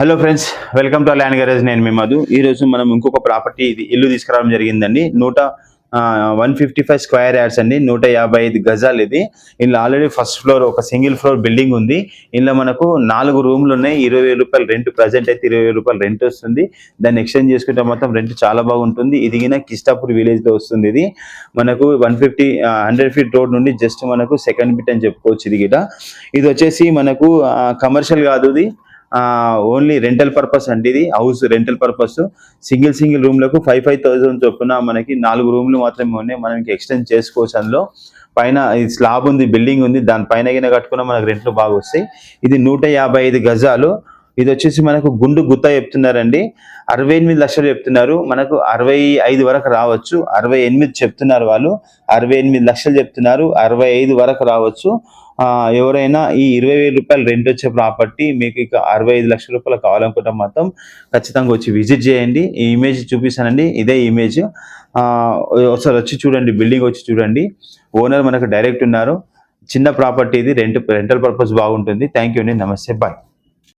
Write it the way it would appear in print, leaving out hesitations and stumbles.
Hello friends, welcome to land garage. నేను మీ మధు. ఈ రోజు మనం ఇంకొక ప్రాపర్టీ ఇల్లు తీసుకురావడం జరిగిందండి. 155 స్క్వేర్ యార్డ్స్ అండి, 155 గజాలు. ఇది ఇందులో ఆల్రెడీ ఫస్ట్ ఫ్లోర్ ఒక సింగిల్ ఫ్లోర్ బిల్డింగ్ ఉంది. ఇందులో మనకు 4 రూమ్లు ఉన్నాయి. 20,000 రూపాయలు రెంట్, ప్రజెంట్ అయితే 20,000 రూపాయలు రెంట్ వస్తుంది. దాన్ని ఎక్స్టెండ్ చేసుకుంటే మొత్తం రెంట్ చాలా బాగుంటుంది. ఇది కిష్టాపూర్ విలేజ్ లో వస్తుంది. ఇది మనకు 100 ఫీట్ రోడ్ నుండి జస్ట్ మనకు సెకండ్ బిట్ అని చెప్పుకోవచ్చు. ఇది వచ్చేసి మనకు కమర్షియల్ కాదు, ఇది ఓన్లీ రెంటల్ పర్పస్ అండి. ఇది హౌస్ రెంటల్ పర్పస్. సింగిల్ రూమ్లకు 5,000 చొప్పున మనకి 4 రూమ్లు మాత్రమే ఉన్నాయి. మనం ఎక్స్టెండ్ చేసుకోవచ్చు. అందులో పైన స్లాబ్ ఉంది, బిల్డింగ్ ఉంది, దానిపైన కట్టుకున్న మనకు రెంట్లు బాగా వస్తాయి. ఇది 155 గజాలు. ఇది వచ్చేసి మనకు గుండు గుత్త చెప్తున్నారండి. 68 లక్షలు చెప్తున్నారు. మనకు 65 వరకు రావచ్చు. 68 చెప్తున్నారు వాళ్ళు, 68 లక్షలు చెప్తున్నారు. 65 వరకు రావచ్చు. ఎవరైనా ఈ 20,000 రూపాయలు రెంట్ వచ్చే ప్రాపర్టీ మీకు ఇక 65 లక్షల రూపాయలు కావాలనుకుంటే మాత్రం ఖచ్చితంగా వచ్చి విజిట్ చేయండి. ఈ ఇమేజ్ చూపిస్తానండి, ఇదే ఇమేజ్. ఒకసారి వచ్చి చూడండి, బిల్డింగ్ వచ్చి చూడండి. ఓనర్ మనకు డైరెక్ట్ ఉన్నారు. చిన్న ప్రాపర్టీ ఇది, రెంటల్ పర్పస్ బాగుంటుంది. థ్యాంక్ యూ అండి, నమస్తే, బాయ్.